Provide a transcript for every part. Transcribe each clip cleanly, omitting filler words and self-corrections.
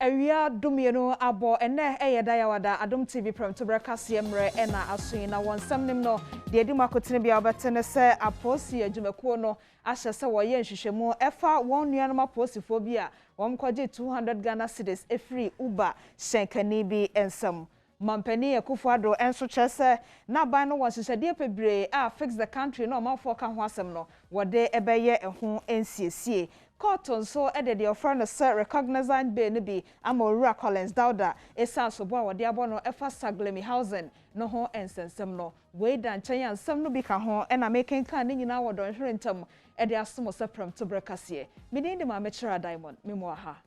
awia dumienu abo ene eyeda yawada Adom TV Premotobre Kasee mre ena asoyin na wonsam nim no de edi makotene bia obetene se aposi adwumakuo no ahye se wo ye nhwehwemu efa won nuanom aposifo bi a won kwaje 200 Ghana cedis efree uba shenkani bi ensam Mampani Akufo-Addo enso chese na ban no wonsesede pebre a fix the country no manfo ka ho asem no wode ebeye eho ensiesie Cotton so edede offer no sir recognized be no bi Amorua Collins Dauda esa so bo a wode abo no efa Saglemi housing no ho ensensem no we dan chen ansem no bi ka ho e na making kan ni nyina wodo hwerentam ede asomo sir Premotobre Kasee mini ndi ma mechira Diamond memo ha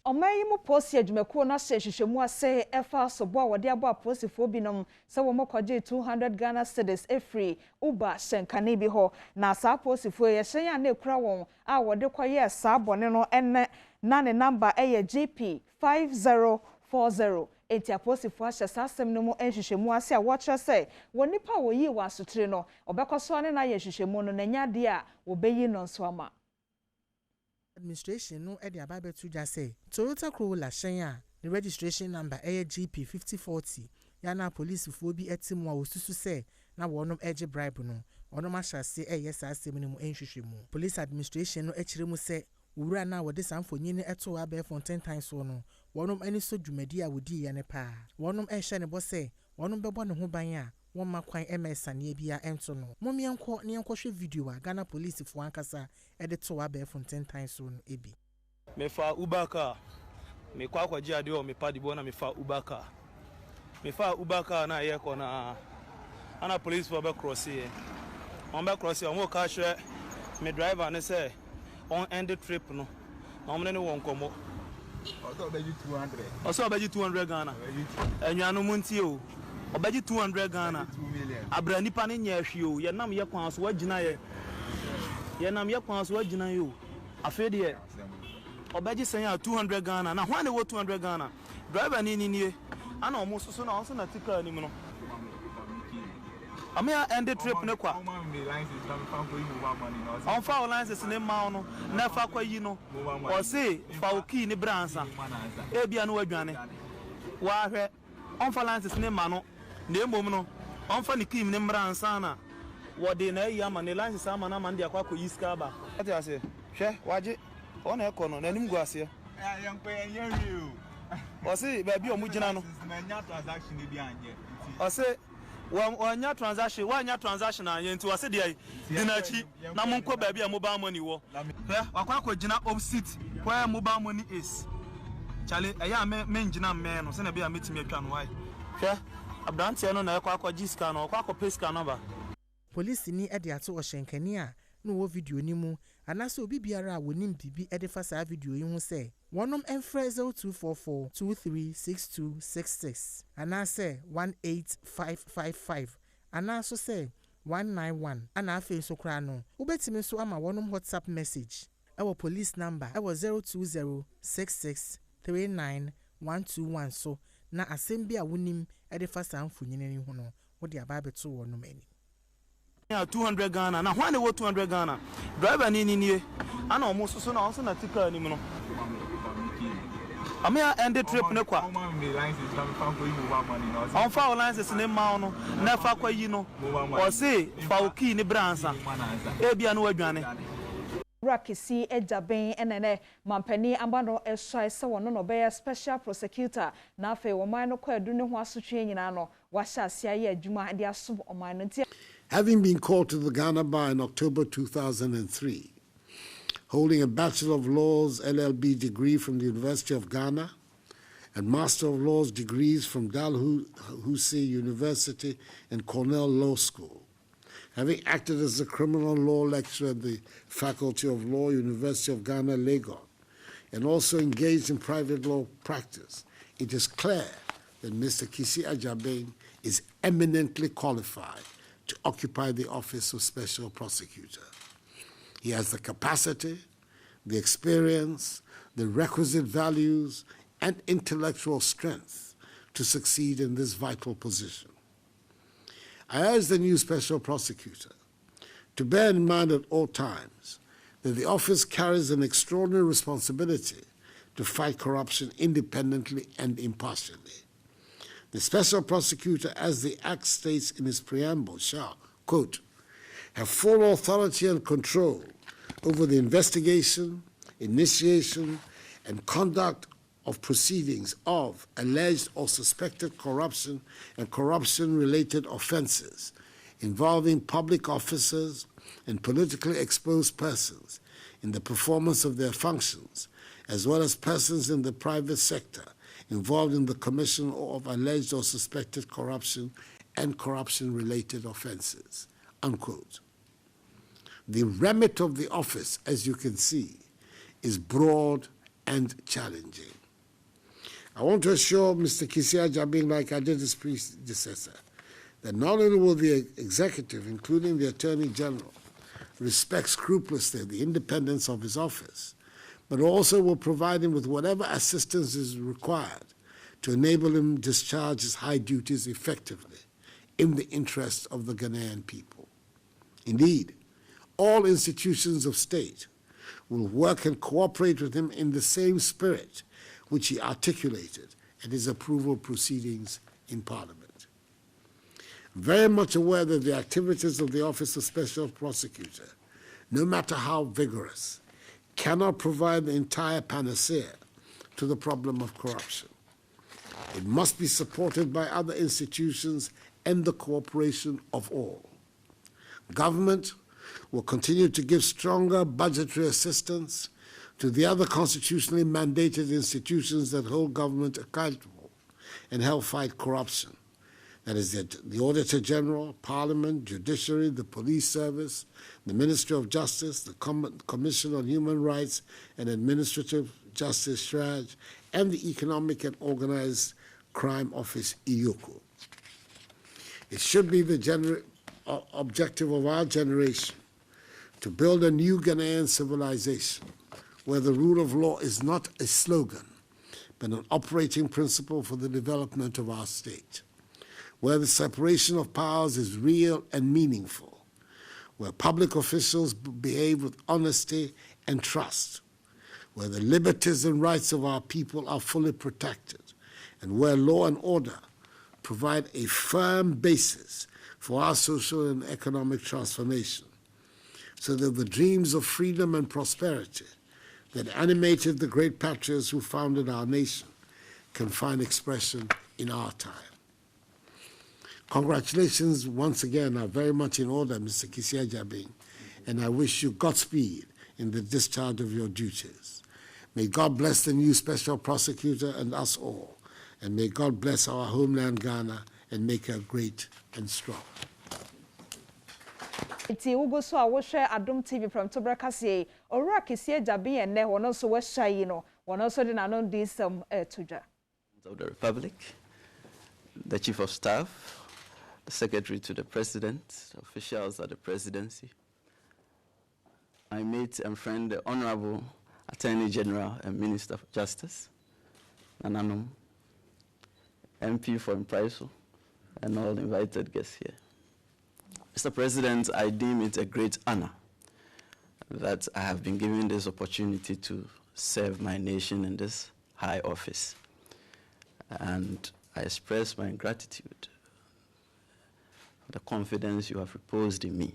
Omayimu posi adwumakuo na hwehwemu ase efa sobo a wode abo aposifo binom se wo mokwaje 200 Ghana cedis efree uba shenkane bi ho na sa aposifo ye hyen na ekura won a wode kwaye sa bone no enne na ne number eye GP 5040 enti aposifo ahye sasem no mu enhwehwemu ase a wo kire se wonipa wo yi wa asotire no obekoso ne na ye hwehwemu no nanya de a wo beyi no nso ama Administration no edi ababe to just say TROTRO la shen the registration number GP 5040 yana police fo bi etim wa osusu say na wonom eje bribe no onom ahyase yes asem no mu enhwehwemu police administration no ekire mu say wura na wode samfonyi ne eto abe fonten times so no wonom ani so dwumadi a wodi ye ne pa wonom ehye ne bo say wonom bebo ne ho ban a won makwan MSA ne bia ento no momienko ne enkohwe video a Ghana police fo ankasa ede to abe fonten times so no ebi me fa ubaka me kwa kwaji ade o me padi bona me fa ubaka na ye ko na ana police for be cross here on be cross on wo ka hwe me driver ne say on end the trip no na omne ne won komo oso beji 200 Ghana enwanu muntie o obeji 200 Ghana abra nipa ne nya hwe o ye nam ye kwan so wagina ye nam ye kwan so wagina yo afede obeji sen ya 200 Ghana na hwan ne wo 200 Ghana driver ni ana omo so na onso na tika ni mu no amia end trip ne kwa on fa license ne ma no na fa kwa yi no o se fa oki ni bransa e bia no wadwane wa hwe on fa license ne ma no na emom no on fa ni kim ne bransa na wode na yi ama ne license ama na ma ndi akwa ko yiska ba ati ase hwe waje on e ko no na nim gu ase o se ba bi o mu gina no na nya transaction bi anye o se wanya transaction anye nti o se de dinachi na monko ba bi a mobile money wo hwe wakwa ko gina opposite where mobile money is chale eya me ngina me no se na bi a metimi atwa no why hwe abrantie no na yakwa kwa jiska no kwa ko peska number police ni ede ato o shenkani a no wo video ni mu anase obi biara a wonim bibi ede fa sa video yi hu se wonom enfre 0244 236266 anase 18555 anaso se 191 ana afi so kra no ubetimi so ama wonom WhatsApp message ewo police number ewo 0206639121 so na asem a wonim ede fa sa amfonyene ni hu no wo de aba beto wonom ani 200 Ghana na hwan ne wo 200 Ghana driver ni ana omo so na onso na tika ni mu no amia end trip ne kwa on fa license ne ma no na fa kwa yi no o se fa oki ni bransa e bia no wadwane Rakisi ejaben enene mampani ambano esai se wono no be special prosecutor na afa wo man no kwadu ne ho asotwe nyina no wahya asia ye adwuma de aso oman no ntia. Having been called to the Ghana bar in October 2003, holding a Bachelor of Laws LLB degree from the University of Ghana and Master of Laws degrees from Dalhousie University and Cornell Law School, having acted as a criminal law lecturer at the Faculty of Law, University of Ghana, Lagos, and also engaged in private law practice, it is clear that Mr. Kasee Ajaben is eminently qualified to occupy the office of Special Prosecutor. He has the capacity, the experience, the requisite values, and intellectual strength to succeed in this vital position. I urge the new Special Prosecutor to bear in mind at all times that the office carries an extraordinary responsibility to fight corruption independently and impartially. The special prosecutor, as the Act states in its preamble, shall, quote, have full authority and control over the investigation, initiation, and conduct of proceedings of alleged or suspected corruption and corruption-related offenses involving public officers and politically exposed persons in the performance of their functions, as well as persons in the private sector involved in the commission of alleged or suspected corruption and corruption-related offenses, unquote. The remit of the office, as you can see, is broad and challenging. I want to assure Mr. Kasee Ajabing, like I did his predecessor, that not only will the executive, including the Attorney General, respect scrupulously the independence of his office, but also will provide him with whatever assistance is required to enable him discharge his high duties effectively in the interest of the Ghanaian people. Indeed, all institutions of state will work and cooperate with him in the same spirit which he articulated at his approval proceedings in Parliament. Very much aware that the activities of the Office of Special Prosecutor, no matter how vigorous, cannot provide the entire panacea to the problem of corruption. It must be supported by other institutions and the cooperation of all. Government will continue to give stronger budgetary assistance to the other constitutionally mandated institutions that hold government accountable and help fight corruption. That is the Auditor General, Parliament, Judiciary, the Police Service, the Ministry of Justice, the Commission on Human Rights and Administrative Justice, SHRAJ, and the Economic and Organized Crime Office, EOCO. It should be the objective of our generation to build a new Ghanaian civilization where the rule of law is not a slogan, but an operating principle for the development of our state, where the separation of powers is real and meaningful, where public officials behave with honesty and trust, where the liberties and rights of our people are fully protected, and where law and order provide a firm basis for our social and economic transformation, so that the dreams of freedom and prosperity that animated the great patriots who founded our nation can find expression in our time. Congratulations once again are very much in order, Mr. Kasee Ajabing, and I wish you Godspeed in the discharge of your duties. May God bless the new special prosecutor and us all, and may God bless our homeland Ghana and make her great and strong. Iti ugo so a wohwe Adom TV Premotobre Kasee Owura Kasee Ajabing enne wono so wahyayi no wono so de nanon di sam etodwa of the Republic, the Chief of Staff, the Secretary to the President, officials at the Presidency, my mate and friend, the Honorable Attorney General and Minister of Justice, Nananom, MP for Impraiso, and all invited guests here. Mr. President, I deem it a great honor that I have been given this opportunity to serve my nation in this high office. And I express my gratitude for the confidence you have reposed in me.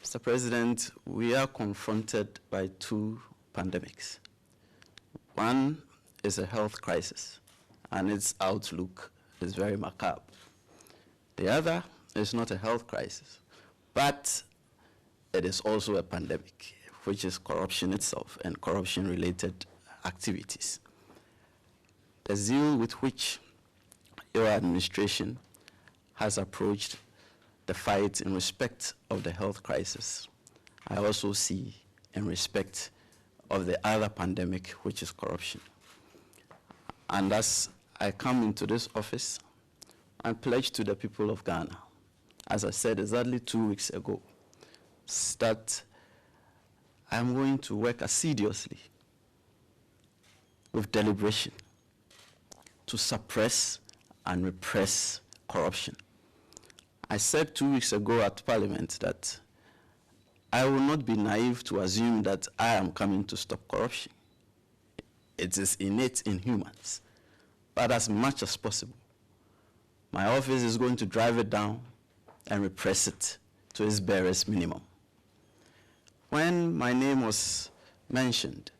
Mr. President, we are confronted by two pandemics. One is a health crisis, and its outlook is very macabre. The other is not a health crisis, but it is also a pandemic, which is corruption itself and corruption-related activities. The zeal with which your administration has approached the fight in respect of the health crisis, I also see in respect of the other pandemic, which is corruption. And as I come into this office, I pledge to the people of Ghana, as I said exactly 2 weeks ago, that I'm going to work assiduously with deliberation to suppress and repress corruption. I said 2 weeks ago at Parliament that I will not be naive to assume that I am coming to stop corruption. It is innate in humans. But as much as possible, my office is going to drive it down and repress it to its barest minimum. When my name was mentioned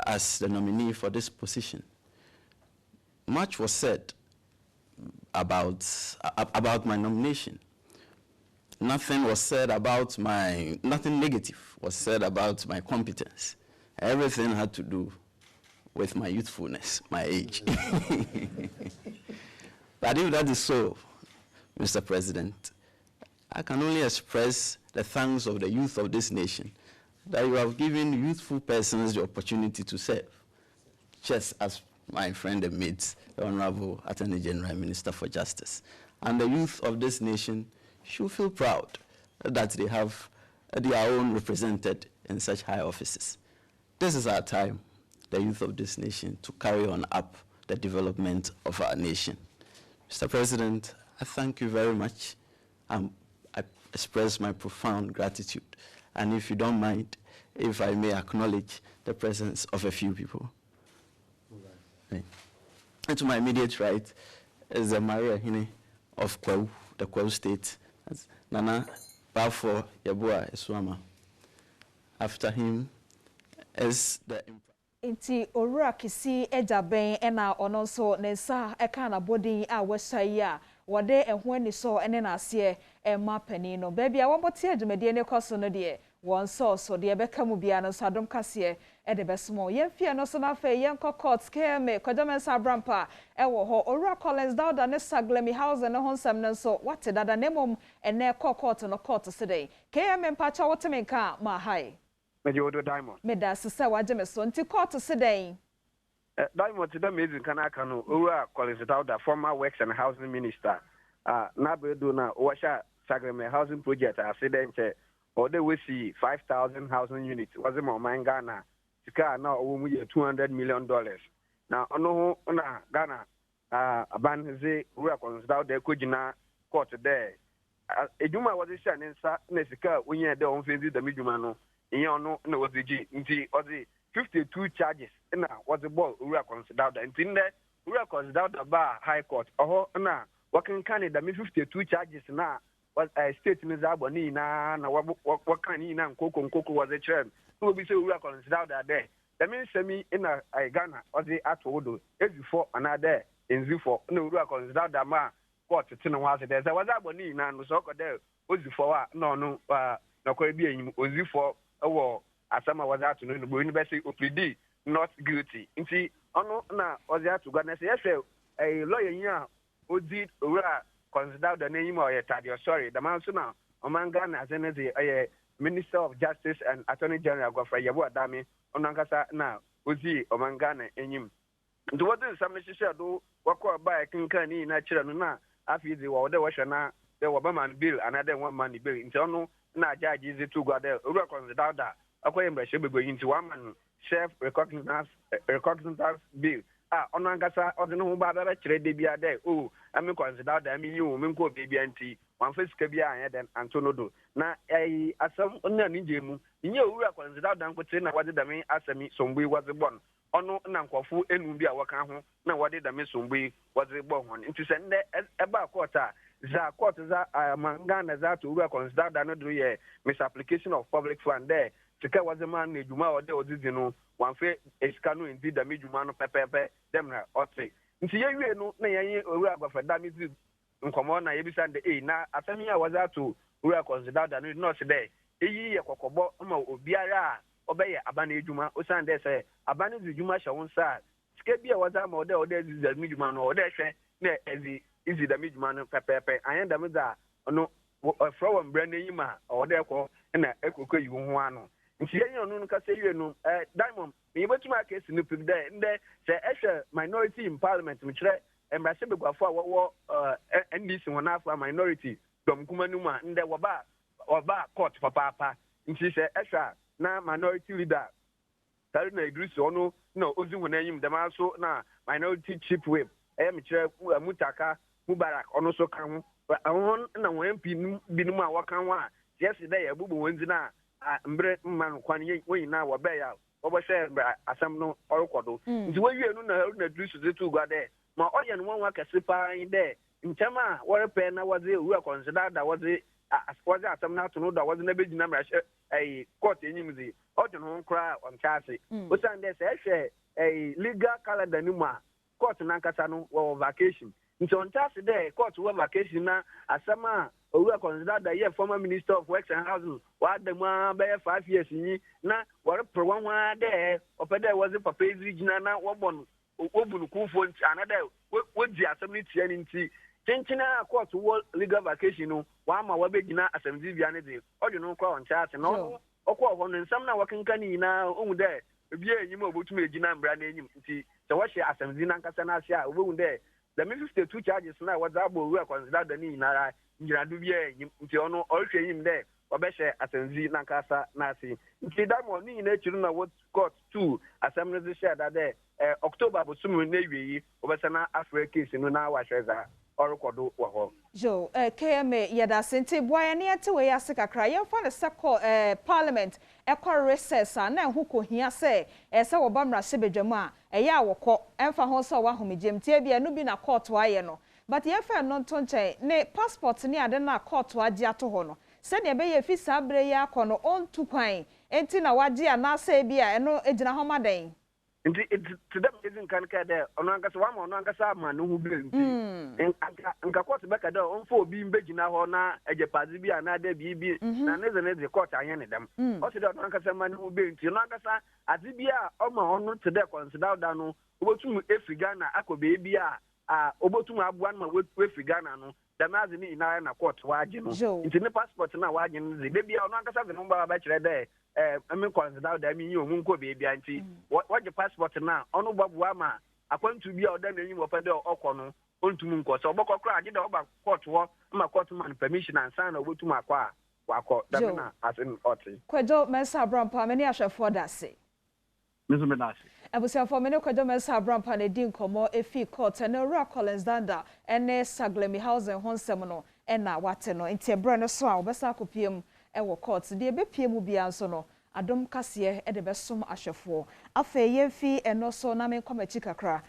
as the nominee for this position, much was said about my nomination. Nothing was said about nothing negative was said about my competence. Everything had to do with my youthfulness, my age. But if that is so, Mr. President, I can only express the thanks of the youth of this nation that you have given youthful persons the opportunity to serve, just as my friend and mate, the Honorable Attorney General Minister for Justice. And the youth of this nation should feel proud that they have their own represented in such high offices. This is our time, the youth of this nation, to carry on up the development of our nation. Mr. President, I thank you very much. I express my profound gratitude. And if you don't mind, if I may acknowledge the presence of a few people. Right. And to my immediate right is the Maria Hine of KODWO, the KODWO state. That's Nana Bafo Yabua Eswama. After him is the Inti Owura Kasee ejaben ena ono so nensa eka na body a wesaya wode ehwo ni so ene na ase ema pani no baby a wobote adwumade ne koso no de won so de beka mu bia no so Adom Kasee e de besmo yemfie no so na fa yenko court keme KODWO abrampa e wo ho Owura Collins Dauda ne Saglemi House ne ho nsam ne so wate dada nemom ene court no court sedei keme mpacha wotemenka ma hai Mejodo Diamond. Meda sisa wajeme so nti court sedei. Diamond today amazing kanaka no Owura Collins Dauda, former Works and Housing Minister. Na bedo na washa Sagrame Housing Project accident or they will see 5,000 housing units. Was it my Ghana? Sika now we $200 million. Now ono na Ghana abanze Owura Collins Dauda kujina court there. Ejuma was a shanensa nesika unye de onfenzi the midjuma no. No was the G into 52 charges in was the ball Owura Collins Dauda and in there Owura Collins Dauda bar high court na working Canada 52 charges na was a state in Zaboni na what can na Coco was a chair who be say Owura Collins Dauda there that means semi in a Ghana or the Atwodo before another in Zufo no Owura Collins Dauda ma court to was there was Aboni na no so there was before no no could be Ozifo asama was out to know the university OPD not guilty. Inti ono na was out to Ghana say yes a lawyer here who did consider the name or sorry the man so now among Ghana as a Minister of Justice and Attorney General Godfrey Yabu Adami onankasa na ozi among Ghana enyim. Nti what is some necessary do wakwa by kinkani na chira no na afizi wa ode washana the Obama bill another one money bill nti ono na judge is to go there Owura Collins Dauda akoye mbashe be going to one man chef recognizance bill ono angasa odno ho ba ba kire de bia there ami Collins Dauda ami you me ko be bia nti wan fasika bia anya den antonodo na asam onna nije mu nye Owura Collins Dauda nkote na wade da me asami sombui waze bon ono na nkofo enu bia waka ho na wade da me sombui waze bon ho nti se nde eba court za court za mangana za to Owura Collins Dauda no do ye misapplication of public fund there sika was a man ne juma ode odidi no wan fe esika no indi da me juma no pepepe dem na ote nti ye wie no na ye Owura Godfrey da mizi nkomo na ye bisa nde na atami a was to Owura Collins Dauda no se there eyi ye kokobo ma obiara obeye abana ejuma osande se abana ejuma hye won sa sika bia was ma ode ezi da me juma no ode hwe na ezi izi da midjuma no pepepe anya da meda no from brand yima o de ko na ekoko yi ho ano nti yen no no ka se yue no Diamond me betuma ka esi no pig there nde se ehwe minority in parliament me kire embrase begwafo a wo NDC wona afa minority dom kuma nu ma nde woba court papa nti se ehwe na minority leader tari na Idris ono no ozi wona yim dem aso na minority chief whip me kire Mutaka Mubarak ono so kan ho na won MP binum a wakan wa yesterday abubu wonzi na mbre man kwan we na wo be ya oboshe asem no orekodo nti we wie no na drusu zetu gwa de ma oye no nwa kase pa de nchema wore pe na woze wu consider da woze asem na to no da woze na begina mra court enyimzi ojo no nkra on chase o sande se ehwe legal calendar ni ma court na nkasa no wo vacation nti on chase de court wo vacation na asema we consider that year former minister of works and housing what the man be 5 years ni na wore pro one there opede was papa regional na wobon obunu kufo another we di assembly tie nti chenchina court wo legal vacation no wa ma wa begina assembly bia ne de odo no kwa on chart no okwa ho no nsam na wakenka ni na ohu de bia enyim obotum egina mbra na enyim nti se wo hye assembly na nkasa na ase a obohu de the 52 charges na was abo we consider the ni na njiradu bia nti ono ohwe yim de obehye asenzi na nkasa na ase nti da mo ni na chiru na what court 2 assembly share that de October bosumu na ewie obesa na Africa case no na wa hweza orekodo wa ho jo KMA yada sente boya ne ate we ase kakra yemfa ne seko parliament ekọ recess na hu ko hia se se wo bamra se bedwamu a ya wokọ emfa ho se wa homegem tie bia no bi na court wa ye no but yefa no ntonche ne passport ni ade na court wa gi ato ho no se ne be ye fi sabre ya akọ no on tu kwan enti na wagi ana se bia eno egina ho maden nti to them isn't kan ka de ono ankasa wa ma ono ankasa ma no hu bi nti nka court be ka de on fo obi mbegina ho na ejepazi bi ana de bi na ne ze court anye ne dem o se de ono ankasa ma no hu bi nti ono ankasa ade bi a o ma ono to de consider da no obotum efiga na akobe bi a obotum abuan ma we figa na no damazi ni ina na court wa age no nti ne passport na wa age no ze de bi a ono ankasa ze no ba ba kire de emi consider da mi yi omu nko be bia nti waje passport na onu babu ama akwantu bia oda na enyim opede okọ no ontum nko so obokọ kra age da oba court wo ma court man permission and sign obotum akwa wakọ da na asin oti KODWO MENSAH ABOROAMPA meni ahwefo da se mizo me na se abusiafo meni KODWO MENSAH ABOROAMPA na di nkomo efi court na Ora Collins Danda ene Saglemi Housing honsem no ena wate no nti ebro no so a obesa akopiem ewo court de ebepie mu bia nso no Adom Kasee de besom ahwefo afa yemfi eno so na men komachi kakra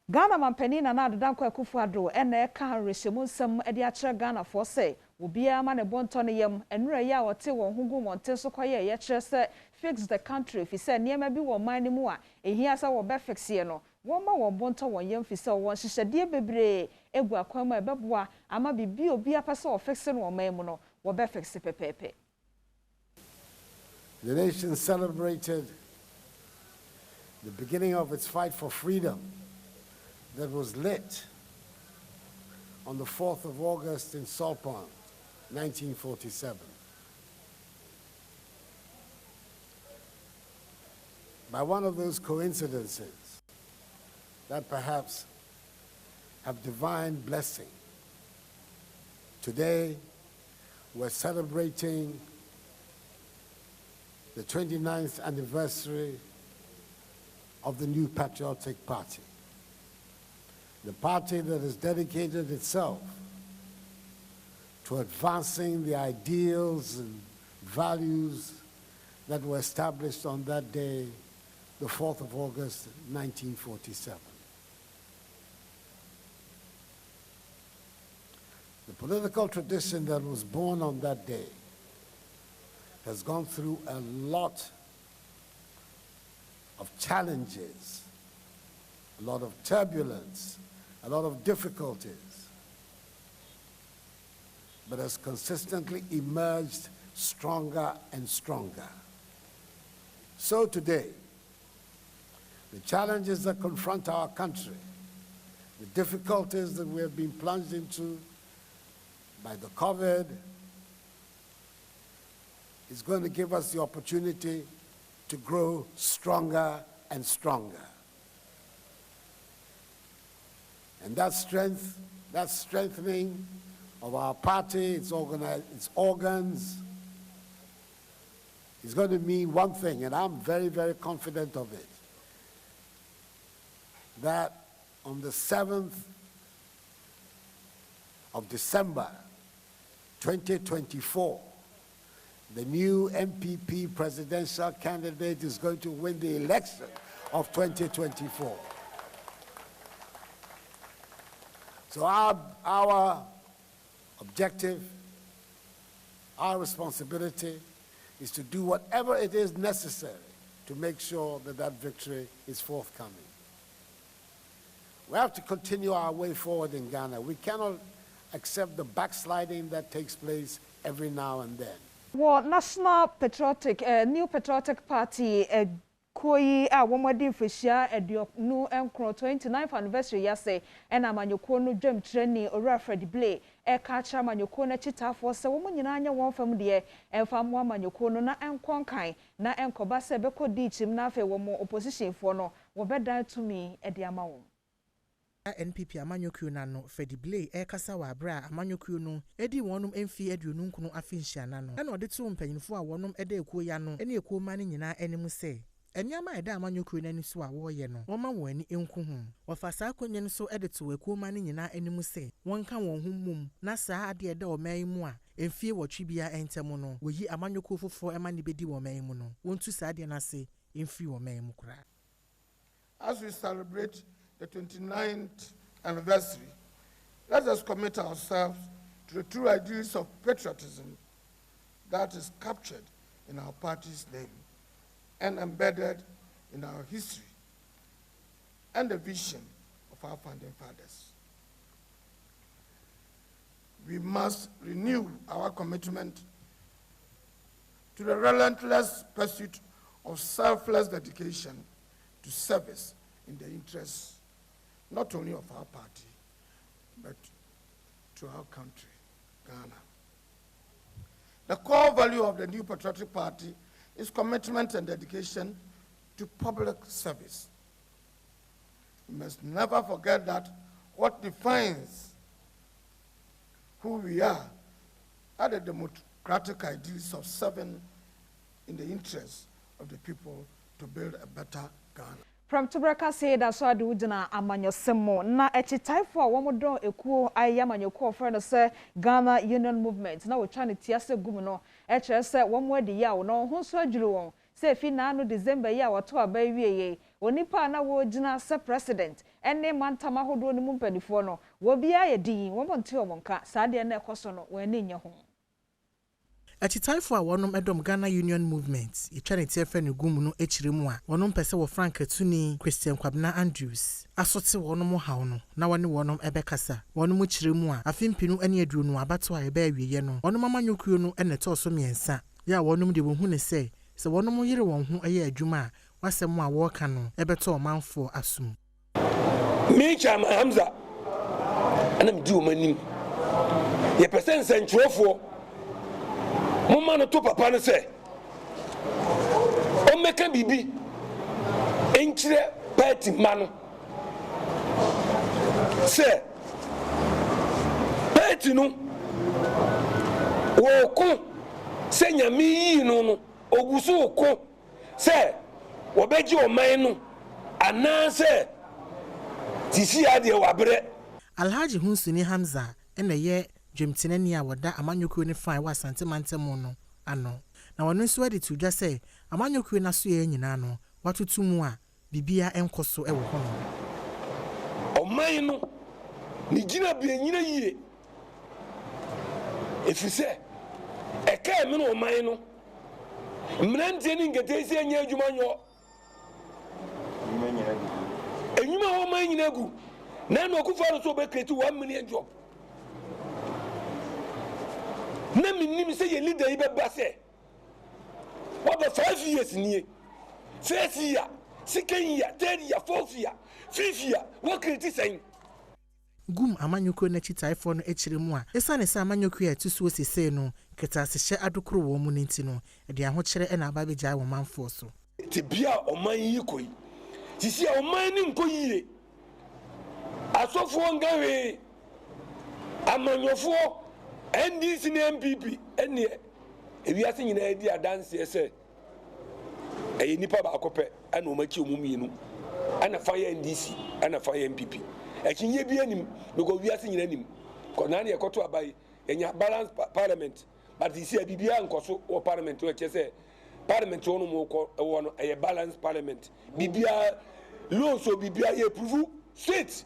Ghana mampani na adedanko Akufo-Addo ena eka hanrehemu nsem de a kire Ghana fo se obia ma ne bonto ne yam enura ya wote won hugu monte so kwaye ye kire se fix the country fi se niema bi wo man ni mu a ehia se wo be fix ye no won ma won bonto won yam fi se won hyehyede bebre egu akwan ma ebeboa ama bibi obi apase wo fix no man mu no wo be fix pepepe. The nation celebrated the beginning of its fight for freedom that was lit on the 4th of August in Salpon, 1947. By one of those coincidences that perhaps have divine blessing, today we're celebrating the 29th anniversary of the New Patriotic Party, the party that has dedicated itself to advancing the ideals and values that were established on that day, the 4th of August, 1947. The political tradition that was born on that day has gone through a lot of challenges, a lot of turbulence, a lot of difficulties, but has consistently emerged stronger and stronger. So today, the challenges that confront our country, the difficulties that we have been plunged into by the COVID, is going to give us the opportunity to grow stronger and stronger. And that strength, that strengthening of our party, its organs, is going to mean one thing, and I'm very, very confident of it, that on the 7th of December, 2024, the new MPP presidential candidate is going to win the election of 2024. So our objective, our responsibility is to do whatever it is necessary to make sure that that victory is forthcoming. We have to continue our way forward in Ghana. We cannot accept the backsliding that takes place every now and then. Well, National Patriotic, New Patriotic Party, Koi, Womadi Fisher, New Encro 29th anniversary, yase, and Amanyoko Dream Training, or Alfred Blay, Catcher Manyoko, Chita for so woman in Anya one from the and Farm Manyoko, na Enquankai, na Encobasa Beko Ditchim, Nafe, one more opposition for no, or better to me at the amount. NPP amanyokuo na no Fedi Blay kasa wa bra amanyokuo no edi wonum emfi aduonu nkunu afinhia na no na ode to mpanyinfo a wonum eda ekuo ya no ene ekuo ma ne nyina anim se enyama eda amanyokuo na ni so a wo ye no woma wo ani enku hu wofa saa konye no so ede to ekuo ma ne nyina anim se wonka won hu mum na saa ade eda o man mu a emfie wotwe bia entemu no woyi amanyokuo fofo ema ne bedi wo man mu no wontu saa ade na se emfi wo man mu kra. As we celebrate the 29th anniversary, let us commit ourselves to the true ideals of patriotism that is captured in our party's name and embedded in our history and the vision of our founding fathers. We must renew our commitment to the relentless pursuit of selfless dedication to service in the interests not only of our party, but to our country, Ghana. The core value of the New Patriotic Party is commitment and dedication to public service. We must never forget that what defines who we are the democratic ideals of serving in the interests of the people to build a better Ghana. Premotobre Kasee da so ade wudina amanyosemo na echitaifo a womodo ekuo ayamanyoko for no se Ghana Union Movement na wo twa ne tiase gum no kire se womo adi ya wo no ho so adwuru won se fi na no December ya woto aba wieye onipa na wo gina se president enne mantama hodo ne mumpanifo no wo bia ye din wo monte omonka saade na ekoso no wo ani nya ho. Echitaifo a wonum Adom Ghana Union Movement etwaneti efenu gum no echiremu a wonum pese wo Frank Atuni Christian Kwabena Andrews asote wonum hawo no na wone wonum ebekasa wonum chiremu a afimpinu ane aduonu abato a eba awiye no wonum amanyokuo no enete so miensa ya wonum de wohu ne se wonum yire won ho aye adwuma a wasem a wo ka no ebeto omanfo asum me chama Hamza anam di o manim ye pesen sentrofo Mama no to papa no say o meka bibi enchire party mano say party no wo ko se nyame yi no oguso ko say wo beji o man no ana say tisi ade wabre Alhaji Hunsuni Hamza ene ye Jemtinani a wada amanyokuo ne fine wa santemantemo no ano na wono nso ade tudwa se amanyokuo na so ye nyina no watotumu a bibia enkoso ewo ho no oman no ni gina bia nyina yie efise eka me no oman no mrante ni ngatesi anya adwuma nyo enyuma ho man nyina gu na no kufa no so be create 1 million job. Na minim say ye leader yi beba say what the 5 years ni first year second year third year fourth year fifth year what criticizing gum amanyoko na chitaifo no echiremu a esane sa amanyoko ya tusuo sese no ketasehye adokoro wo mu nti no de ahokere e na ababegya wo manfo so ti bia oman yi koi sisi oman ni nkoyie asofo ngawe amanyofo NDC na MPP ene ewiase nyina edi adanse ese eye nipa ba akope ana o machi omuminu ana fire NDC ana fire MPP ekinye bi anim because wiase nyina anim ko na na yekoto abai enya balance parliament but you see a bibia nkoso or parliament to say parliament no mo one a balanced parliament bibia law so bibia ye approve straight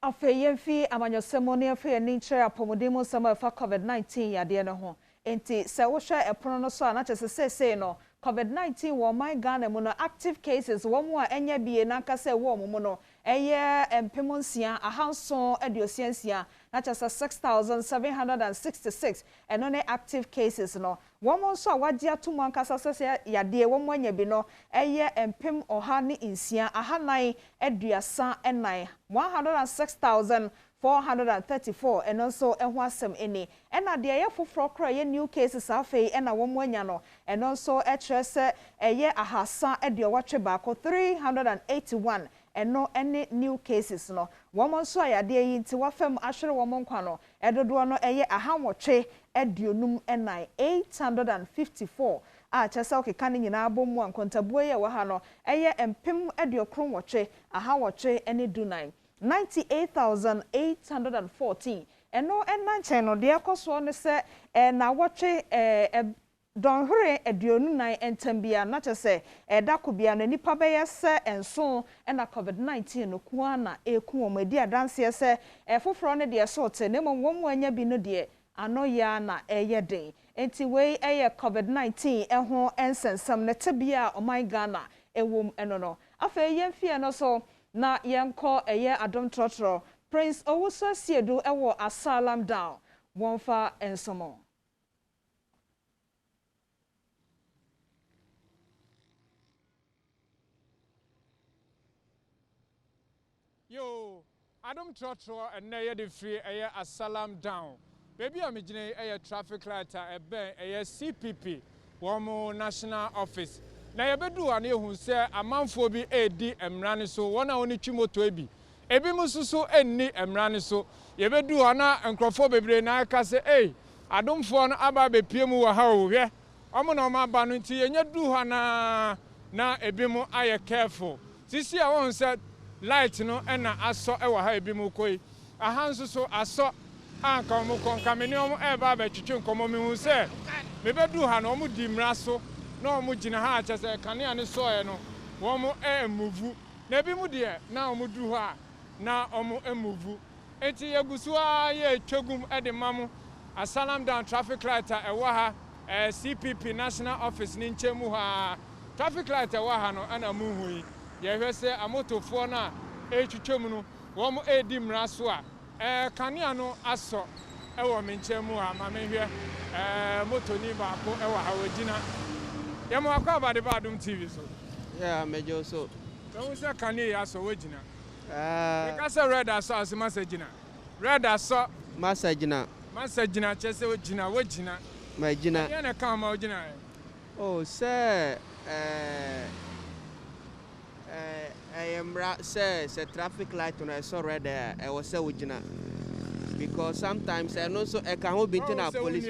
afeyemfi amanyosemo ne afe ni nkyere apomodemo sama fa COVID-19 yade ne ho enti se wo hwe epono no so ana chese sese no COVID-19 wo my Ghana mu no active cases wo mu a enya bie na kase wo mu no eye empemonsia ahanso ediosiansia na chese 6766 eno ne active cases no wo mo so wagye atomo ankasa sese yade wo mu anya bi no eye empem oha ne insia ahanan eduasa enan 106,434 and also ehwasem eni ena de ye foforo kra ye new cases afei ena wo mo anya no and also etrese eye ahasa ediowatwe baako 381 and no any new cases no wo mo so ayade yi nti wafem ahwere wo mo nkwa no edodo no eye ahanwotwe edionum enan 854 a chese okeka ne nyina abomu ankontabuo ye wo ha no eye empem ediokron wotwe ahawotwe ene dunan 98,814 eno enanche no de ekoso ne se na wotwe donhore eduonu nan entambia na chese dakobia na nipa beye se enso na COVID-19 no kua na eku omadi adanse se foforo ne de sote ne mo anya bi no de ano ya na eyeden enti we eye COVID-19 eho ensensam ne tebia o my Ghana ewom eno no afa yemfie no so na yenko eye Adom TROTRO Prince Owusu Siedu ewo Asalam Down wonfa ensomo. Yo, Adom TROTRO and na the free eye Asalam Down. Baby I'm gine eye traffic light ebe eye CPP womo national office. Na yebedu ane hu se amanfo bi edi emrane so wona oni twimoto ebi mususu enni emrane so yebedu ana nkrofo bebre na aka se adomfo no aba bepie mu wa ha o hwe omo na oma ba no nti yenye du ha na ebi mu aye careful sisi a won se light no na aso e wa ha ebi mu koi ahanso so aso anka omo konka meni omo eba ba twetwe nkomo mi hu se mebedu ha na omo di mra so no omo gina ha chese kanea ne soe no omo move na bi mu de na omo du ha na omo move enti yegusu a ye twegum de mamu Asalam Down traffic light ewa ha CPP national office ni nchemu ha traffic light ewa ha no ana mu hui ye hwese amotofo na twetwemu no omo edi mra so a kanea no aso ewo me nchemu ha ma me hwe motoni ba ko ewa ha wagina ya mo akwa ba de ba Adom TV so yeah mejo so so say can you aso wagina because red aso as messagina red aso messagina chese wagina magina ya na ka ma wagina oh say I am say traffic light on I saw red there I was say wagina because sometimes I know so I can hold between police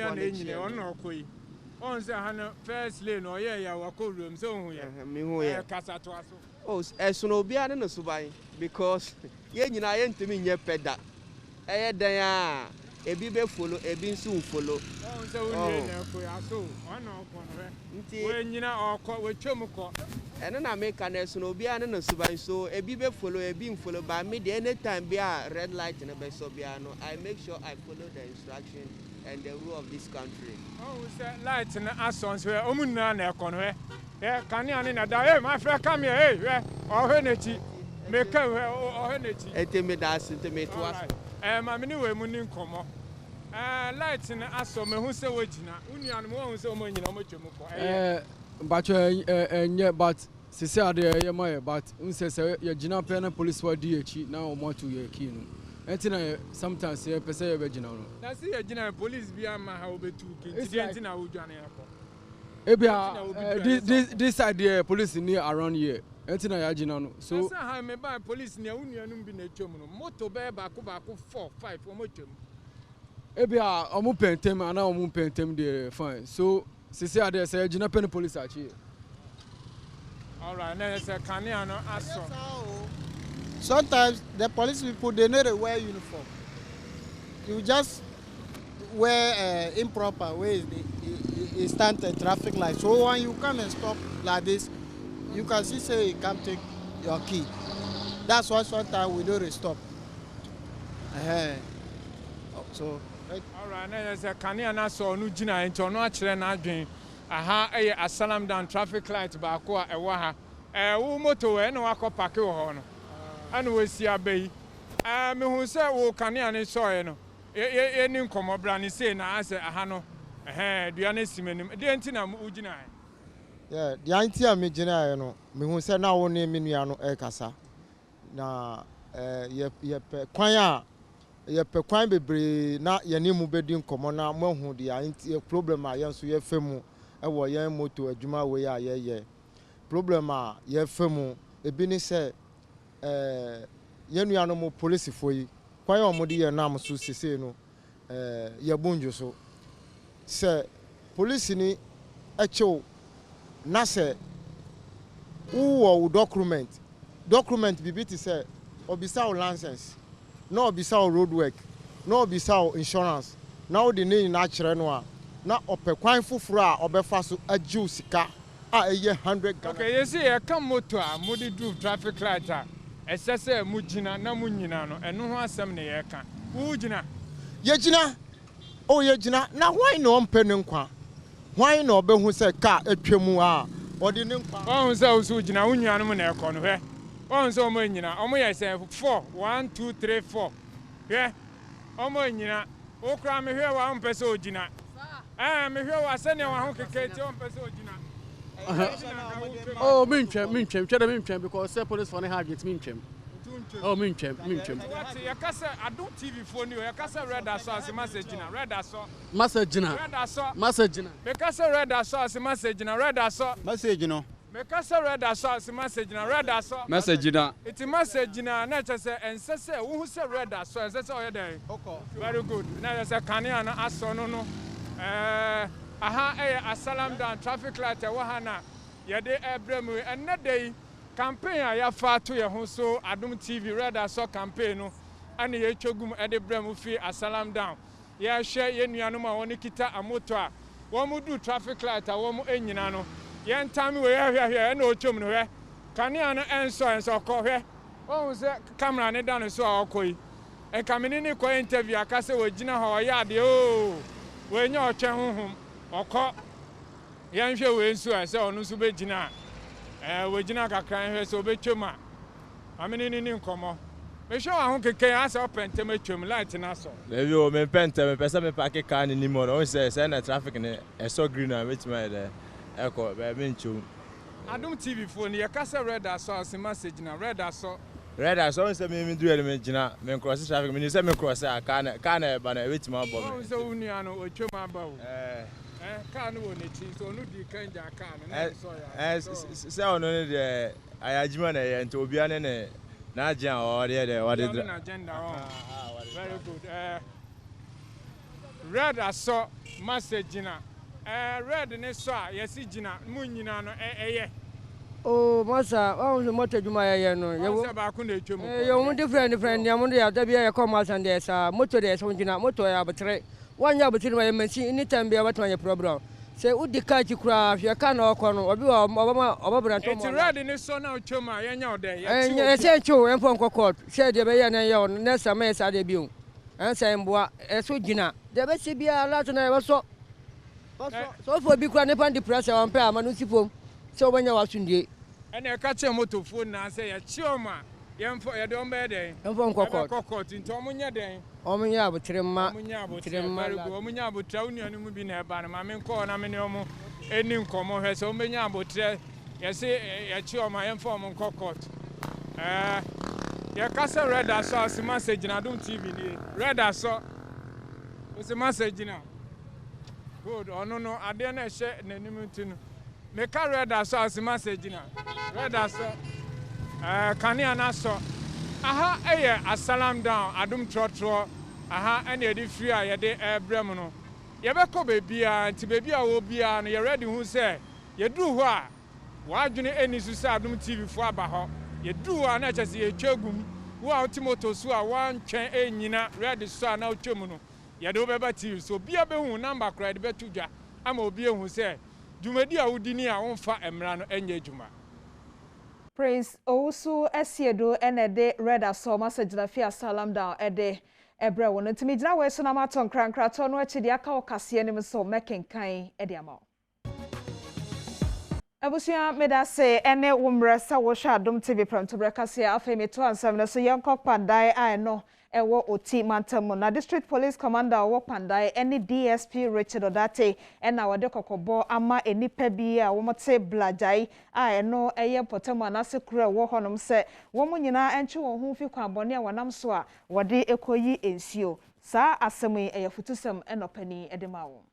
on say hana first lane or ya wako room so hu ya me hu ya kasa to aso oh esuno obi ane no suban because ye nyina ye ntimi nye peda eye dan a ebi be follow ebi nso follow on say hu na ko ya so ona ko no nti we nyina okọ we twem ko ene na me kan esuno obi ane no suban so ebi be follow ebi follow by me the anytime be a red light na be so bia no I make sure I follow the instruction and the rule of this country. Oh, we say light na asons we omunna na ekon we. Kani ani na da my friend come here we o he nechi make we o he nechi. Etemi da sentemi to aso. Ma me ni we mu ni nkomo. Light na aso me hu se wagina. Unuan mo hu se o manyina o matwemu ko. But enye but sisi ade ye my but unse se ye gina pe na police wa DH na o mo to ye kinu. Entina sometimes ye pese ye be gina no. Na see ye gina police bi ama ha obetu kinti entina wo dwane akọ. Ebia this side here police near around here. Entina ya gina no. So say ha me ba police near unuanum bi na twem no. Moto be ba ko 4 5 o mo twem. Ebia omu pentem ana omu pentem dey fine. So sisi ade say gina pen police achi. All right, now say can you no aso. Sometimes the police people they need to wear uniform. you just where improper way is stand the traffic light. So when you come and stop like this, you can see say you can't take your key. That's why sometimes we don't stop. So all right, now there's a Kanye na so no gina into no akire na adwen. Aha a salam down traffic light ba ko a ewa ha. Wo moto we na wakọ park wo ho no. Ana we si abai. Me hu se wo Kanye ne so ye no. Ye ni nkomo bra ni say na ase aha no. Dua na simenim. De enti na wo gina. Yeah, the anti am gina no. Me hu se na wo ne me nua no e kasa. Na ye kwan a ye pe kwan bebre na ye ni mu bedi nkomo na mo hu de anti problem a ye nso ye femu e wo ye moto adwuma we a ye problem a ye femu e bi ni se ye nua no mo police fo yi kwan o mo de ye na am so sese no ye bunju so se police ni e chew na se wo document bibiti say obisa o license no obisa o road work no obisa o insurance now the name na kire no a na opekwan foforo a obefa so agiu sika a eye 100 Ghana. Okay, you see e kam moto a mo dey do traffic light a esese mu gina na mu nyina no eno ho asem ne ye ka wo gina ye gina na why no ompe ne nkwa why no obehu say car atwemu a odi ne nkwa won say wo so gina wo nyanu mo na e ko no hwe won say o mo nyina o mo ye say 4 1 2 3 4 hwe o mo nyina o kra me hwe wa on pese o gina me hwe wa se ne wa ho keke ti on pese o gina oh minchem chede minchem because say police for ne have it minchem oh minchem ya kase Adom TV phone yo ya kase red aso as message na red aso me kase red aso as message na red aso message no me kase red aso as message na red aso message na it message na na chese ensese wo hu se red aso ensese o ye den very good na chese Kanye na aso no aha asalam down traffic light wa hana ye de ebremu enedei campaign a ya fa to ye ho so Adom TV red aso campaign no ane ye twogum e de bremu fi asalam down ye hwe ye nuanom a woni kita amoto a wo mu du traffic light a wo mu enyina no ye ntame we hwe na otwom no hwe Kanye no enso ko hwe wo se camera ne dan so a okoi e kamini ni ko interview akase wo gina ho ya de o we nya otwe honhom okọ ye nhwe we nso a se onu so be gina we gina kakran hwe so be twoma amini ni nkomo me hwe wa ho keke ase opentem atwom light na so lebi o me pentem pese me park car ni mo no se na traffic ni so green na metima de eko be me nchu Adom TV phone ye kase red aso as message na red aso se me do ele me gina me cross traffic me se me cross a car na ba na wetima abo me so unua no otwoma ba o car no woni chi so no di kanja car no na so ya se ono ne de ayajima na ye nto obia ne na agent o de na agenda very good red aso message na red ne so a yesi gina mu nyina no eye oh masa o so moto djuma ye no ye ba ku na etwemu yo mu different ya mu ya da bia ye come out and there sa moto de so gina moto ya betre wanya betre ma ye machine anytime bia batma ye problem say udi ka ti kura hwe ka na okọ no obi obabra to mo it's red ne so na otwemu a ye nya ode ye say chu en fon kokot say de be ye na ye on na sa me sa de biu en say mboa e so gina de be si bia la to na ye so for bi kura ne pan di pressure on pe amanu sifom so banya wasundie ene ka che moto phone na say ye chioma ye mfo ye de on be den mfo kokot nti omunya den omunya abotremma omunya abotra unuanu mu bi na eba na ma me nko na me ne omu eni nkomo hwe so omunya abotre ye say ye chioma ye mfo omu kokot ye ka say red aso as message na Adom TV ni red aso o message na good no ade na ehye nanim ntinu me ka red aso as message na red aso Kanye na so aha eye asalam down Adom TROTRO aha ene edi free a ye de ebrem no ye be ko bebia nti bebia wo bia no ye ready hu say ye du ho a wadwene eni su say Adom TV fo aba ho ye du ho a na chese ye twagum wo a ultimoto so a wan twen enyina ready so a na twemu no yɛde wobɛba TV so bia bɛhu number kora de bɛto dwa ama obi ehu sɛ dwumadi a wodi ni a wonfa emra no enye dwuma. Prince Owusu Esiedo enede red asoma sajinafi asalam down ede ebre wono ntimi gina we so na maton krankra to no akidi aka okase anim so mekenkan ede ama. Abusia medase ene wumre sa wo hwa Adom TV Premotobre Kasee afemi to ansam na so yenkok pandai a no ewo oti mantam na district police commander wo pandai ene DSP Richard Odate ena wode kokobo ama enipa bi a wo mote blajai a eno eye potem anase kura wo honom se wo munyina enche wo hu fi kwabone a wonam so a wode ekoyi ensio sa asemi eye futusem enopani edemawo.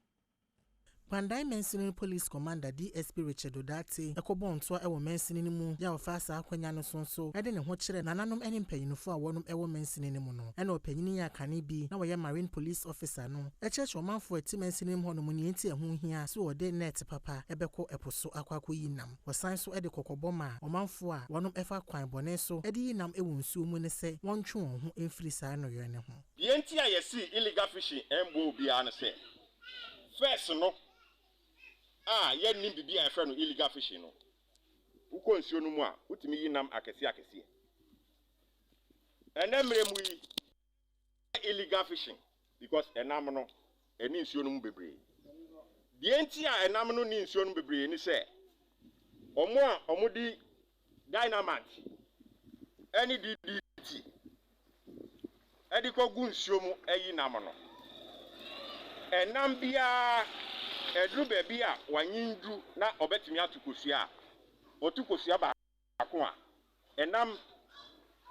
Pandai Mensini Police Commander DSP Richard Odate ekobo nto ewo Mensini ni mu ya ofasa akwanya no sonso ede ne ho kire nananom ene mpanyinfo a wonum ewo Mensini ni mu no ena opanyini ya kane bi na wo ye Marine Police Officer no echeche omanfo ati Mensini mu hono mu ni enti ehu hia so ode net papa ebeko eposo akwako yinam wosan so ede kokobo ma omanfo a wonum efa kwan bone so ede yinam ewo nsuo mu ne se wontwe won ho emfiri saa no yene ho yenti a yesi illegal fishing embo bia no se first no ye nim bibia e no illegal fishing no uko nsuo no mu a utimi yinam akese enemre mu yi illegal fishing because enam no eni nsuo no mu bebre die enti a enam no ni nsuo no bebre ni se omo di dynamite eni DDT edi ko gu nsuo mu eyi nam no enam bia edru bebi a wanyindu na obetimi atukosua otukosua ba ako a enam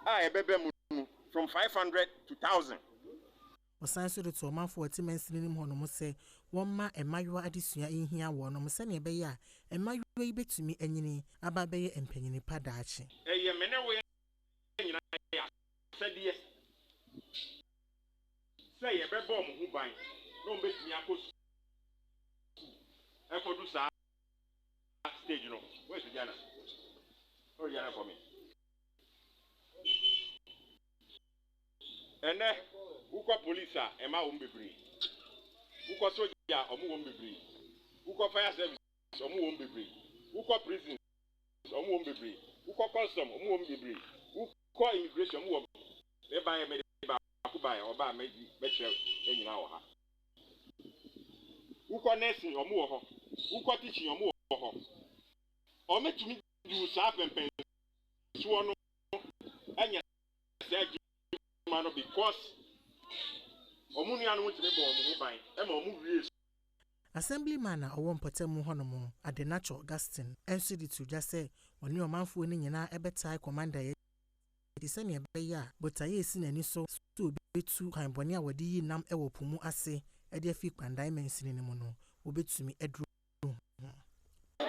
a ebebe mu from 500 to 1000 osan so to omanfo ati Mensini ni hono mo se wonma emayewa adesua ehia wo no mo se ne beye a emayewa yi betumi anyini aba beye empanyini padaachi eye mene wo nyina ya sedie se ye bebo mo hu ban no betumi akosu do sa stage no where's Diana oh Diana for me ene uko police a ema wo mbebri uko soldier omo wo mbebri uko fire service omo wo mbebri uko prison omo wo mbebri uko custom omo wo mbebri uko immigration omo wo e ba e me ba akuba e oba meji beche enyina wo ha uko nursing omo wo ho uko teaching omo wo ho o metumi du sa pempen so no anya say man because omu ni anu tire bo omu ban e ma omu wie Assemblyman a owo mpotemu honomo Adenacho Augustine enso di tuja se oni omanfo ni nyina ebetai commander ye di se ne ebe ya botaye esi nani so obetu kwan bone a wodi yi nam ewo pumu ase e de afi Pandai Mensini ni mu no obetumi edru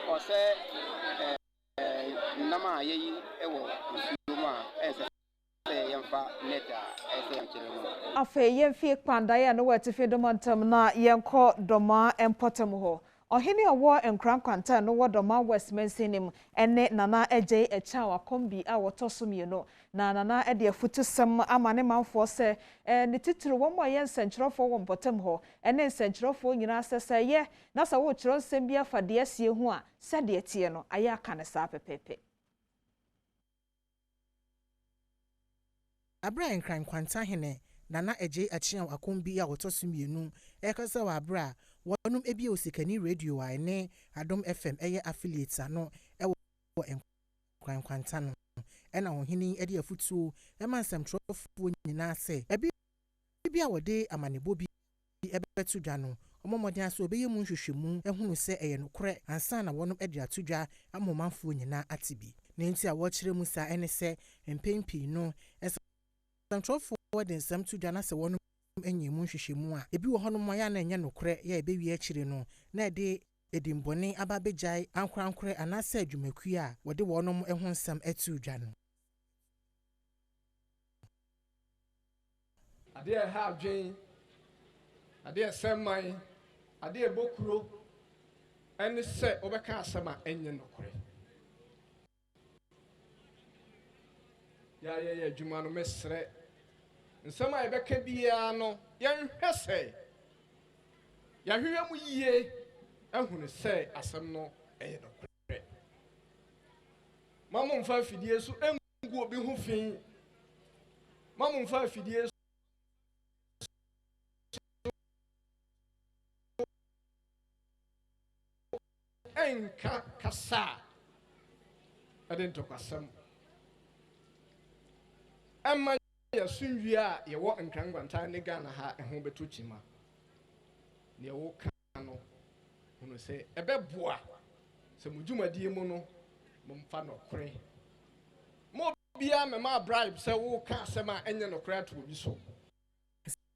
o se nama yeyi ewo nsuma ese yemfa neta ese yachiremo afe yemfi Pandai no watifi domantam na yenko doma empotem ho ohini owo enkran kwanta no wodoma West Mensinim ene nana eje echa wakombi a wotosumie no na nana ede afutusem amane manfo se ne titiri wo mo ye nsenkyerofo wo mpotem ho ene nsenkyerofo nyina sese ye na sa wo kyero nsem bia fade asie hu a sade tie no aya aka ne sa pepepe abra enkran kwanta hene nana eje achia wakombi a wotosumienu ekasa wa abra wonum ebi osikani radio wa ne Adom FM eye affiliate ano ewo enkran kwanta no ena ohini ede afutuo emansam trofo nyina se ebi a wode amanebo bi ebetu dwa no omomode aso obeye mu nhwehwemu ehunu se eye nokore ansa na wonum ede atudwa amomanfo nyina atibi nenti a wo kire mu sa ene se empempi no Santrofo weden sam to dwana se wonu enyi mu hwehwemu a ebi wo hono moya na enye nokore ya ebewi akire no na ede edimbone ababejai ankorankore anase adwumaku a wode wonom ehun sam atu dwa no ade ha adwen ade semman ade bokuro ene se obeka asama enye nokore ya adwuma no mesre nsema ebeka bia no yɛnhwɛ sɛ yɛahwehwɛ mu yie ahunu sɛ asɛm no ɛyɛ nokorɛ ma momfa afidie so ɛngu obi ho fi ma momfa afidie so ɛnka kasa ɛde ntɔkwasɛm ɛma yɛsomdwie a yɛwɔ nkrangwantaa ne Ghana ha ɛho bɛto kyima ne ɛwo ka no hunu sɛ ɛbɛboa sɛ mo dwumadie mu no momfa nɔkore ma obiara mɛma bribe sɛ woka asɛm a ɛnyɛ nɔkore ato obi so.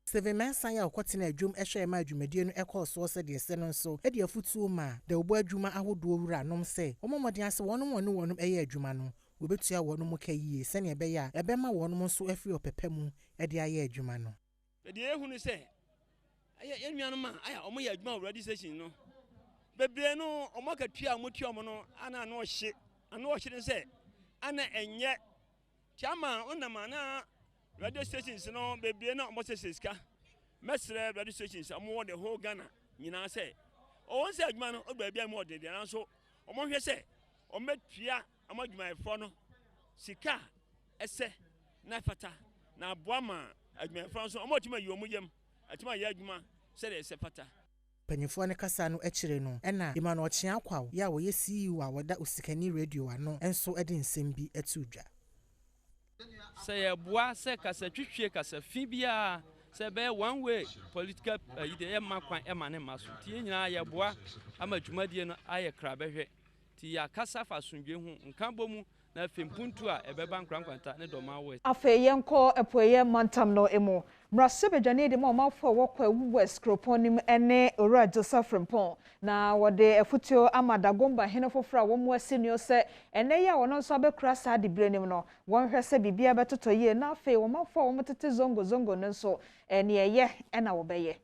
Seven MENSAH ya okɔtena adwum ɛhwɛ ma adwumadie no ɛkɔ so sɛ deɛ sɛ no nso ɛde afutuo ma da obo adwuma ahodoɔ wura nom sɛ ɔmɔmɔden ase wɔnom ɛyɛ adwuma no wobetua wɔnom ka yie sɛnea ɛbɛyɛ a ɛbɛma wɔnom nso afiri ɔpɛpɛ mu ɛde ayɛ adwuma no. Deɛ ehunu sɛ ayɛ nnuanom a aya ɔmo yɛ adwuma already station no bebree no ɔmo akatua ɔmo tua ɔmo no ana no ɔhye sɛ ana ɛnyɛ tiama onama na radio stations no bebree na ɔmo sɛ sika mesre radio stations ɔmo wɔ the whole Ghana nyinaa sɛ ɔwɔ sɛ adwuma no ɔgba bia mo ɔde deɛ nanso ɔmo hwɛ sɛ ɔmo tua ɔmo adwumayɛfoɔ no sika ɛsɛ na fata na aboa ma adwumayɛfoɔ nso ɔmo tuma yi ɔmo yam atuma yɛ adwuma sɛ deɛ ɛsɛ fata. Panyinfoɔ ne kasa no akyire no ɛna Emmanuel Chiakwaw ya wɔyɛ CEO a wɔda Osikani radio ano ɛnso ɛde nsɛm bi atu dwa. Sɛ yɛboa sɛ kasa twitwie kasa fi bia sɛ bɛyɛ one way political idea ɛma kwan ɛma ne ma so tie nyinaa yɛboa ama dwumadie no ayɛ krabɛhwɛ ti ya kasa fa asomdwe ho nka bɔ mu na fempuntu a ɛbɛba nkrankwanta ne dɔma west afei yɛnkɔ ɛpoyɛ mantam no emu mrasebedwane de ma ɔmanfo wɔkɔ west kroponim ɛne owura Joseph Frimpong na wɔde afutuo ama Dagomba hene foforo a wɔn asinio sɛ ɛnɛ yɛ a wɔn nso abɛkura saa de brenim no wɔn hwɛ sɛ bibia bɛtotɔ yie na afei ɔmanfo a wɔn tete zongo no nso ɛne ɛyɛ ɛna wɔbɛyɛ.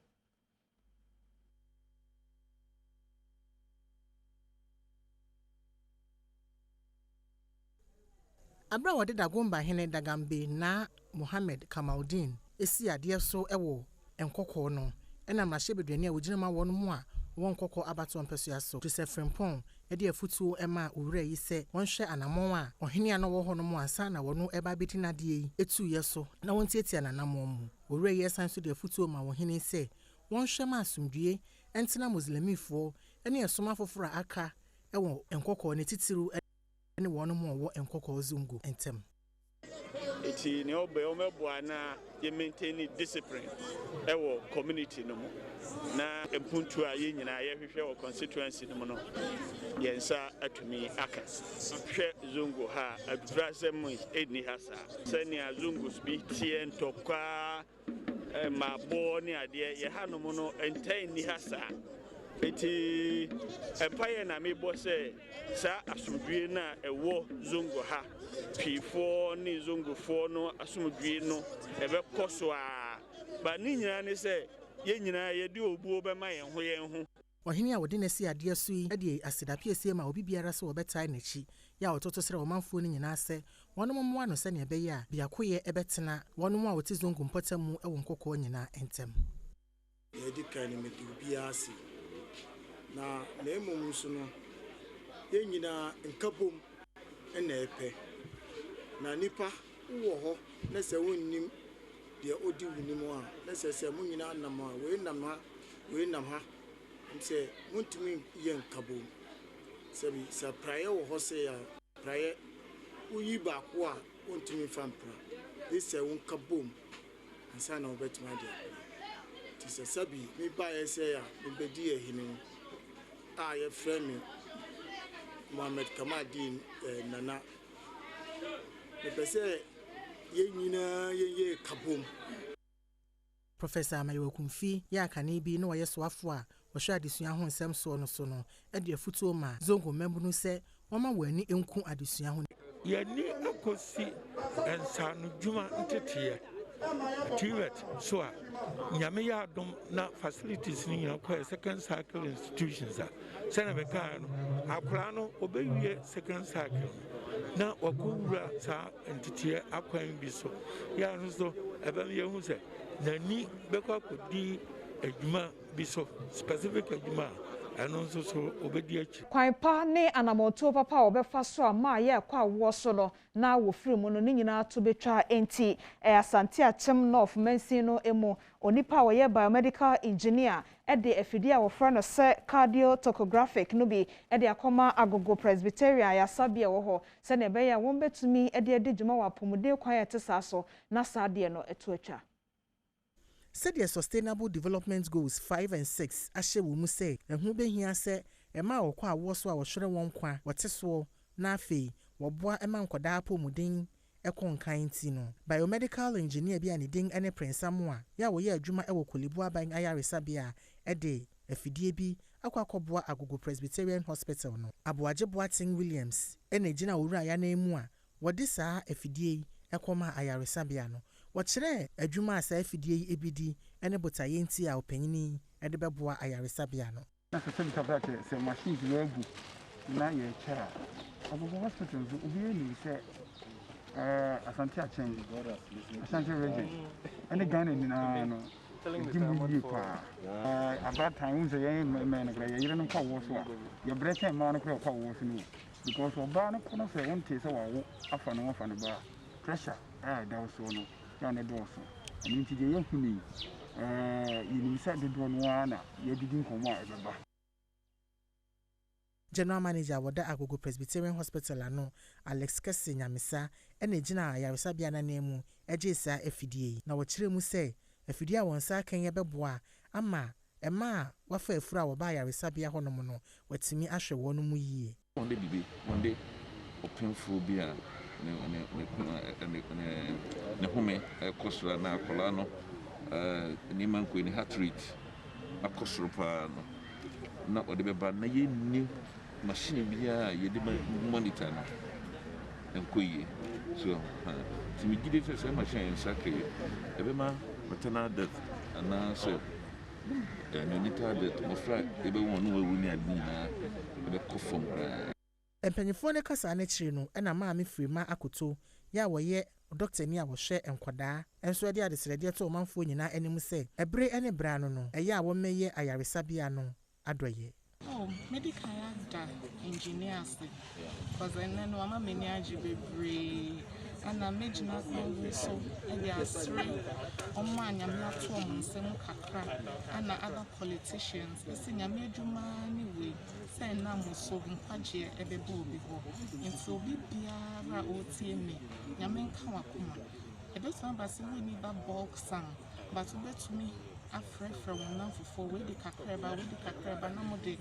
Abra wɔde Dagomba hene Dagambe na Mohammed Kamaldeen esi adeɛ so ɛwɔ nkɔkɔ no ɛna mrasebedwane a wogyina ma wɔn mu a wɔn nkɔkɔ abato mpɛso so Joseph Frimpong ɛde afutuo ɛma owura yi sɛ wɔnhwɛ anamɔn a ɔhene a no wɔ hɔ no mu ansa na wɔn ɛba beti nadeɛ yi etu yɛ so na wɔn tietia nanamɔn mu owura yi ɛsan so de afutuo ma wɔhene sɛ wɔnhwɛ ma asomdwie ɛntena muslimifoɔ ɛne ɛsoma foforo aka ɛwɔ nkɔkɔ ne titiru ɛne wɔn mu wɔ nkɔkɔ zungu entem. Iti ne obeboa na ye maintain discipline ewo community no mo na empuntu a ye nyina ye hwehwe wo constituency no mo no yensa atumi aka hwe zungu ha adurasem eni hasa senia zungu bi tie ntokwa mabo ne ade ye hanom no entai ni hasa eti empire na mebo se sa asomdue na ewo zungu ha pifo ni zungu fo no asomdue no ebe koso a ba ni nyina ne se ye nyina ye di obuo be ma ye ho ɔhene a wɔde nasi adeɛ so yi de asedapie sie ma obi biara so wɔbɛtae n'akyi ya ɔtoto sere ɔmanfoɔ no nyinaa sɛ wɔnom mmoa no sɛ ne ɛbɛyɛ a biakoyɛ ɛbɛtena wɔnom a wɔte zongu mpɔtam mu ɛwɔ nkɔkɔɔ nyinaa ɛntɛm yɛdi kan ne medi obiara ase na emom so no ye nyina nkabom na epe na nipa wo ho na se wonnim de odi wunim a na se mo nyina nam a we nam ha nse muntimi ye nkabom se bi sa praye wo ho se ya praye uyi ba ko a wontimi fampra de se won kabom ansa na obetima de ti se sabi mi ba ye se ya mbedi ehinu a friend Mohammed Kamaldeen nana the pese ye nyina ye kabom Professor Amayewakumfi ya kane bi na wɔyɛ soafo a wɔhwɛ adesua ho nsɛm so no so no ɛde afutuo ma zongo membu no sɛ wɔma wɔani enku adesua ho yɛni akosi ensanu dwuma nteteɛ Tiwet so a nyame ya Adom na facilities ni nyakɔ second cycle institutions a sɛna bɛka no akora no obewie second cycle na wakɔwura saa nteteɛ akwan bi so ya no so ɛbɛm yɛhu sɛ n'ani bɛkɔ akɔdi adwuma bi so specific adwuma ɛno nso so obɛdi akyi. Kwan pa ne anamonto papa obefa so ama ye kwa wo so no na wo firi mu no ne nyina to betwa enti asante achem north mensin no emu onipa wo ye biomedical engineer de afidi a wo fra no se cardiotocographic no bi de akoma agogo presbyterian ya sabia wo ho se ne be ya won betumi de dwuma wa pomode kwan ete sa so na sa de no eto atwa. Said the Sustainable Development Goals 5 and 6 ashe wo mu say ehun behia se ema wo kwa wo so a wo hwere won kwa wote so na afei wo boa ema nkoda apomuden ekonkan ti no. Biomedical engineer bi anidin ene prensamo a ya wo ye adwuma e wo Kolibu aban ayaresa bia de afidie bi akwakoboa agogo Presbyterian Hospital no. Aboaje Boating Williams ene gina owura ya na emu a wode saa afidie ekoma ayaresa bia no. Wachere adwuma asa afidie ebidi ene botaye nti a opanyini ede beboa ayaresa bia no. Na se se machines we gu na ye cha agogo hospital zo obi ni se asante a change asante region ene Ghana ni na no dimbu yi kwa at that time we say me na kra ye no kwa wo so a ye breche ma no kwa wo so no because oba no kono se won te se wo afa no ba pressure da so no ya na do so ani ti je ye huni you said the one na ye didn't come out ebeba. General Manager wada agogo Presbyterian Hospital ano Alex Kese Nyamisa ene gina ayaresa bia na nemu ejesa afidie na wachire mu se afidie a wonsa kan ye beboa ama ema wafa afura wo ba ayaresa bia honom no watimi ahwe wono mu yie. One day openful bia ne home kosra na akola no ni manko ni heart rate akosro pa no na ode beba na ye ni machine bia ye de monitor no enkoye so timi gide se machine sake ebema maternal death ana so neonatal death mo fra ebe won no wawu ni adi na ebe kofom ra. Empanyefo ne kasa na chiri no na maame firima akoto ya woye doctor ni a wo hwe enkoda enso de adesrede to manfo nyina anim se ebre ene bra no eye a wo meye ayaresa bia no adoye. Oh, medical engineers because I know I'm a manager bebre and I imagine so they are three on man I'm not from some kakra and other politicians listen I made you anyway say now so mpaje ebebo before and so be biara otm nyamen kama kuma e be some ba say we need that bulk sam but to me afre from now for we the kakreba na mo de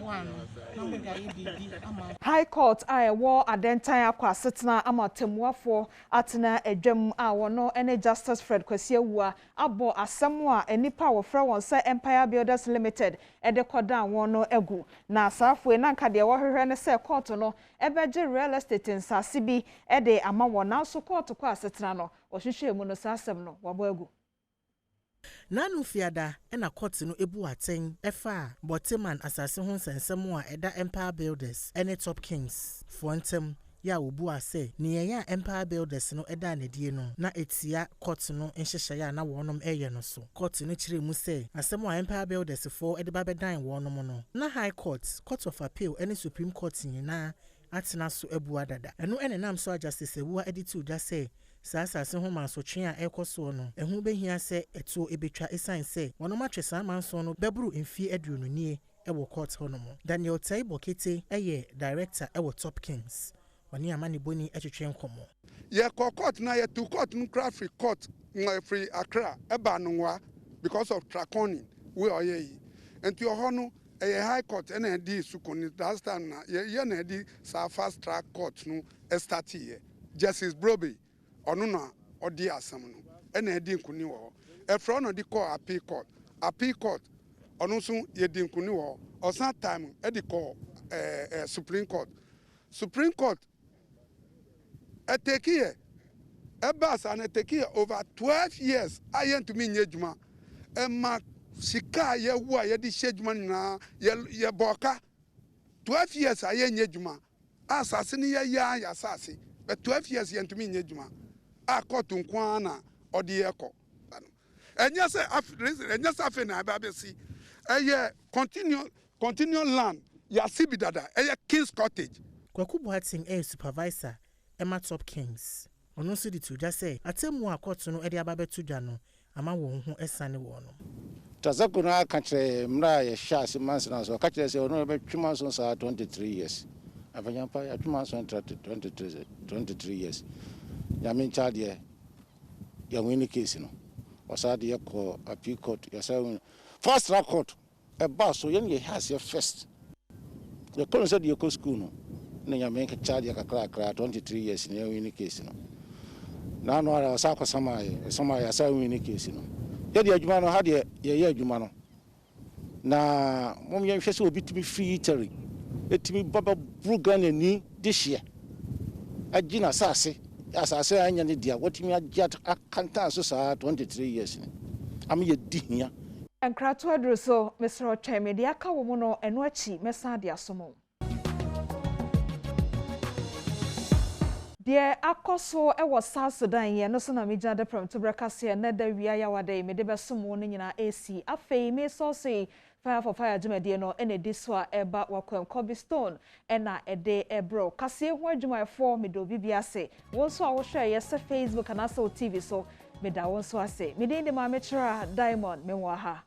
one na mo ga bibi ama High Court I war adentan akwa setena amatemuafo atena adwam a wono ene Justice Fred Kasee wua abo asem a enipa wo fra won say Empire Builders Limited ede koda wono egu na asafo na nka de wo hwehwe ne say court no ebeje real estate nsase bi ede ama wona so court kwa setena no ohwehwe mu no sasem no wabo egu. Nanu fiada ena court no ebu aten efa Boteman asase ho nsensem a eda Empire Builders ene Top Kings fontem ya obu ase ne ya Empire Builders no eda nedie no na etia court no nhyehyɛ ya na wonom eye no so court no kire mu se asem a Empire Builders for ede ba bedan wonom no na High Court of Appeal ene Supreme Court nyina atena so ebu adada eno ene nam so Justice ewu editu da se sasa ho manso twen a ekoso no ehu behia se eto ebetwa esan se wono matwesa manso no beburu mfie aduonu nie ewo court hono mo. Daniel Taibo Kete eye director ewo Top Kings wani amani boni etwetwe nkomo ye court na ye to court no traffic court free Accra eba nwa because of traconing we oye enti ho no eye High Court na di sukuni last time na ye na di sa fast track court no start here Justice Broby ono na odi asam no ena edi nkuni wo efro no di call appeal court ono so ye di nkuni wo osan time edi call Supreme Court eteki ebas an eteki over 12 years ayen to me nyejuma ma sika ye wo ye di shejuma na ye boka 12 years ayen nyejuma asase ni ya asase but 12 years ye to me nyejuma a court nkwana odi eko Enya se afe na ababesi. Eye continue land. Ya sibidada. Eye King's Cottage. Kwaku Boateng supervisor Emma Top Kings. Ono so di to just say atemu akoto no e de ababetu dwa no ama wo ho esane wo no. Tazakuna kachre mra ye shasi mansina so kachre se ono be twuma so sa 23 years. Avanyampa ya twuma so 23 years. Ya min chade ya wini case no. Wasade ye ko appeal court ya say first track court e ba so yen ye has your first. The colonel said you go school no. Na ya min chade ya kakra 23 years ni wini case no. Na no ara sa ko sama ya say wini case no. Yadi adwuma no ha de ye adwuma no na mom ye hwese obi timi free teri etimi baba brugana ni this year agina asase anya ne dia wotimi agya akanta so saa 23 years ni am ye di hia enkrato adroso Mr. Ocheme de aka wo mu no eno achi mesa de asomo de akoso e wo South Sudan ye no so na meja de Premotobre Kasee na da wia ya wada me de besomo no nyina AC afei me so say fire for fire adwumade no ene diswa eba wakwem cobblestone ena ede ebro Kasee ho adwumayefo me do bibia se won so a wo hwe ye se Facebook na so TV so me da won so ase me de ma me kira Diamond me wa ha